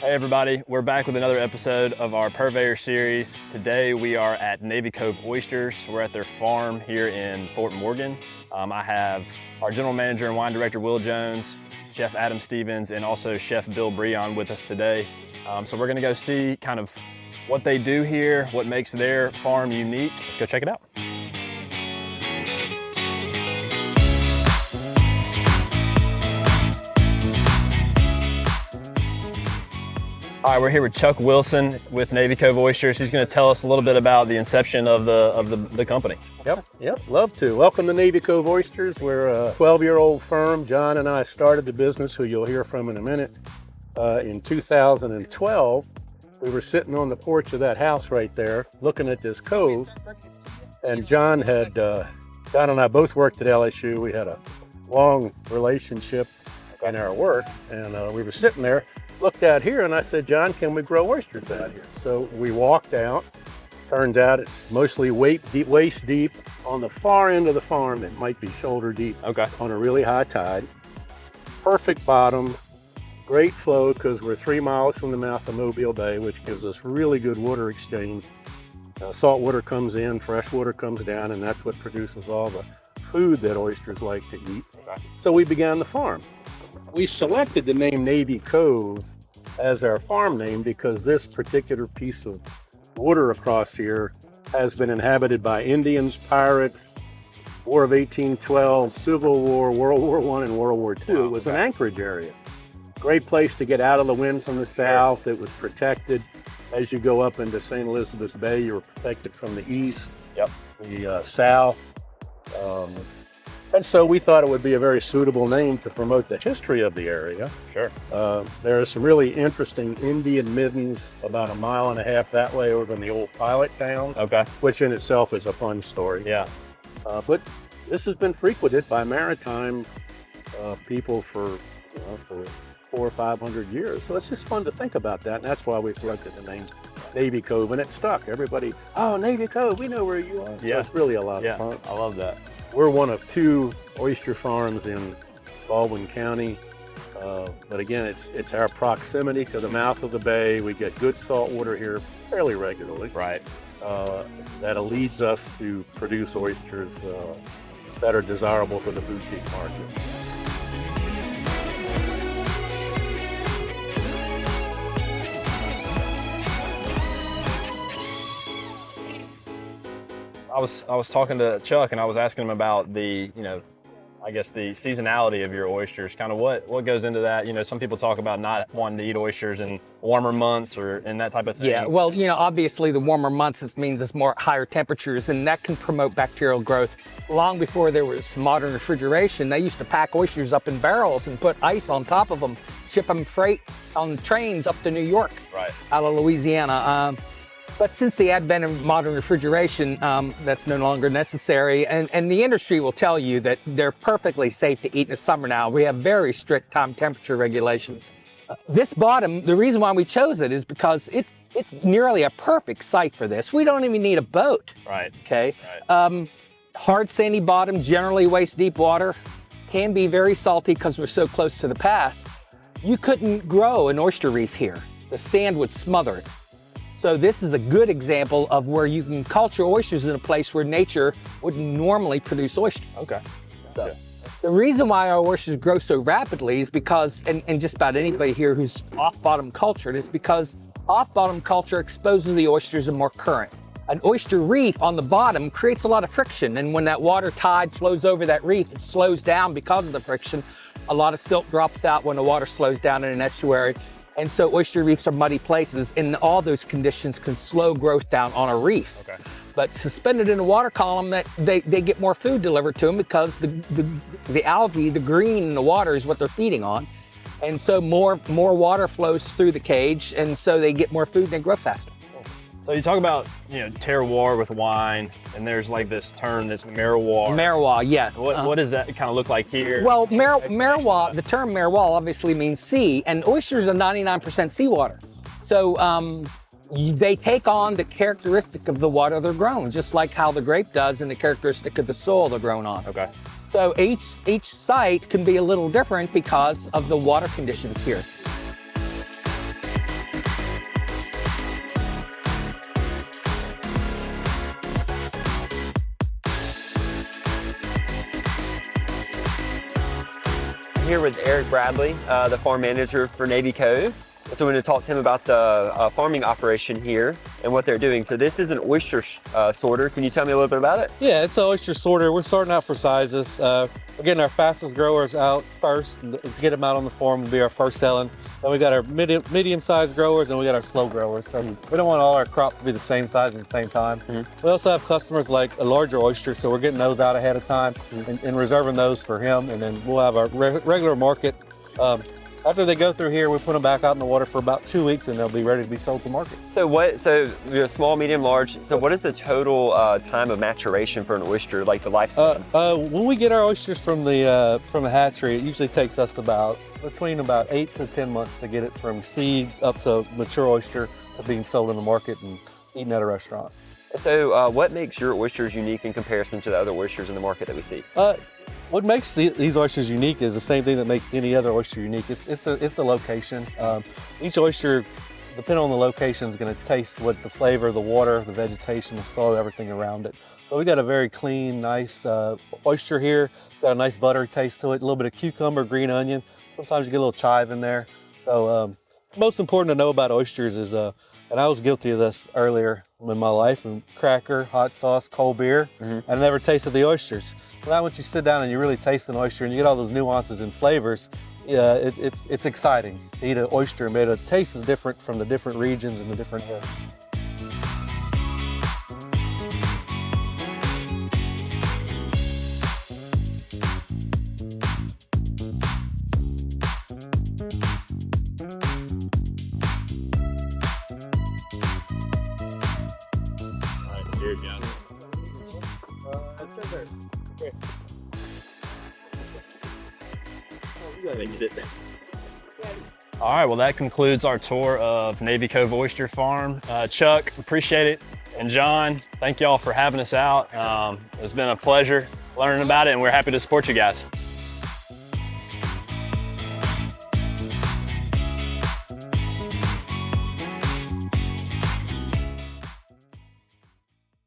Hey everybody, we're back with another episode of our Purveyor series. Today we are at Navy Cove Oysters. We're at their farm here in Fort Morgan. I have our general manager and wine director, Will Jones, Chef Adam Stevens, and also Chef Bill Breon with us today. So we're gonna go see kind of what they do here, what makes their farm unique. Let's go check it out. All right, we're here with Chuck Wilson with Navy Cove Oysters. He's going to tell us a little bit about the inception of the company. Yep, love to. Welcome to Navy Cove Oysters. We're a 12-year-old firm. John and I started the business, who you'll hear from in a minute, in 2012. We were sitting on the porch of that house right there, looking at this cove, and John and I both worked at LSU. We had a long relationship in our work, and we were sitting there, looked out here, and I said, John, can we grow oysters out here? So we walked out. Turns out it's mostly waist deep. On the far end of the farm, it might be shoulder deep. Okay. On a really high tide. Perfect bottom, great flow, because we're 3 miles from the mouth of Mobile Bay, which gives us really good water exchange. Salt water comes in, fresh water comes down, and that's what produces all the food that oysters like to eat. Okay. So we began the farm. We selected the name Navy Cove as our farm name because this particular piece of water across here has been inhabited by Indians, pirates, War of 1812, Civil War, World War I, and World War II. It was an anchorage area. Great place to get out of the wind from the south. It was protected. As you go up into St. Elizabeth's Bay, you were protected from the east, the south. And so we thought it would be a very suitable name to promote the history of the area. Sure. There are some really interesting Indian middens about 1.5 miles that way over in the old pilot town. Okay. Which in itself is a fun story. Yeah. But this has been frequented by maritime people for 400 or 500 years. So it's just fun to think about that. And that's why we selected the name Navy Cove, and it stuck. Everybody, oh, Navy Cove, we know where you are. Yeah. So it's really a lot of fun. I love that. We're one of 2 oyster farms in Baldwin County, but again, it's our proximity to the mouth of the bay. We get good salt water here fairly regularly. Right. That leads us to produce oysters that are desirable for the boutique market. I was talking to Chuck and I was asking him about the, I guess the seasonality of your oysters, kind of what goes into that. Some people talk about not wanting to eat oysters in warmer months and that type of thing. Yeah, well, obviously the warmer months, it means it's more higher temperatures, and that can promote bacterial growth. Long before there was modern refrigeration, they used to pack oysters up in barrels and put ice on top of them, ship them freight on trains up to New York, right, out of Louisiana. But since the advent of modern refrigeration, that's no longer necessary. And the industry will tell you that they're perfectly safe to eat in the summer now. We have very strict time temperature regulations. This bottom, the reason why we chose it is because it's nearly a perfect site for this. We don't even need a boat. Right. Okay. Right. Hard sandy bottom, generally waist deep water, can be very salty because we're so close to the pass. You couldn't grow an oyster reef here. The sand would smother it. So this is a good example of where you can culture oysters in a place where nature wouldn't normally produce oysters. Okay. So, the reason why our oysters grow so rapidly is because, and just about anybody here who's off-bottom cultured, is because off-bottom culture exposes the oysters to more current. An oyster reef on the bottom creates a lot of friction, and when that water tide flows over that reef, it slows down because of the friction. A lot of silt drops out when the water slows down in an estuary. And so oyster reefs are muddy places, and all those conditions can slow growth down on a reef. Okay. But suspended in a water column, that they get more food delivered to them because the algae, the green in the water is what they're feeding on. And so more water flows through the cage, and so they get more food and they grow faster. So you talk about, terroir with wine, and there's like this term, this merroir. Merroir, yes. What does that kind of look like here? Well, merroir, the term merroir obviously means sea, and oysters are 99% seawater. So they take on the characteristic of the water they're grown, just like how the grape does and the characteristic of the soil they're grown on. Okay. So each site can be a little different because of the water conditions here. here with Eric Bradley, the farm manager for Navy Cove. So we're going to talk to him about the farming operation here and what they're doing. So this is an oyster sorter. Can you tell me a little bit about it? Yeah, it's an oyster sorter. We're starting out for sizes. We're getting our fastest growers out first and get them out on the farm will be our first selling. Then we got our medium-sized growers and we got our slow growers. So we don't want all our crop to be the same size at the same time. We also have customers like a larger oyster, so we're getting those out ahead of time and reserving those for him. And then we'll have our regular market. After they go through here, we put them back out in the water for about 2 weeks and they'll be ready to be sold to market. So you're small, medium, large. So what is the total time of maturation for an oyster, like the lifespan? When we get our oysters from the hatchery, it usually takes us between about 8 to 10 months to get it from seed up to mature oyster to being sold in the market and eaten at a restaurant. So what makes your oysters unique in comparison to the other oysters in the market that we see? What makes these oysters unique is the same thing that makes any other oyster unique. It's the location. Each oyster, depending on the location, is going to taste what the flavor, the water, the vegetation, the soil, everything around it. So we got a very clean, nice oyster here. Got a nice buttery taste to it, a little bit of cucumber, green onion. Sometimes you get a little chive in there. So most important to know about oysters is, and I was guilty of this earlier in my life, and cracker, hot sauce, cold beer, and I never tasted the oysters. Now once you sit down and you really taste an oyster and you get all those nuances and flavors, it's exciting to eat an oyster, and the taste is different from the different regions and the different Here it goes. All right, well, that concludes our tour of Navy Cove Oyster Farm. Chuck, appreciate it. And John, thank y'all for having us out. It's been a pleasure learning about it, and we're happy to support you guys.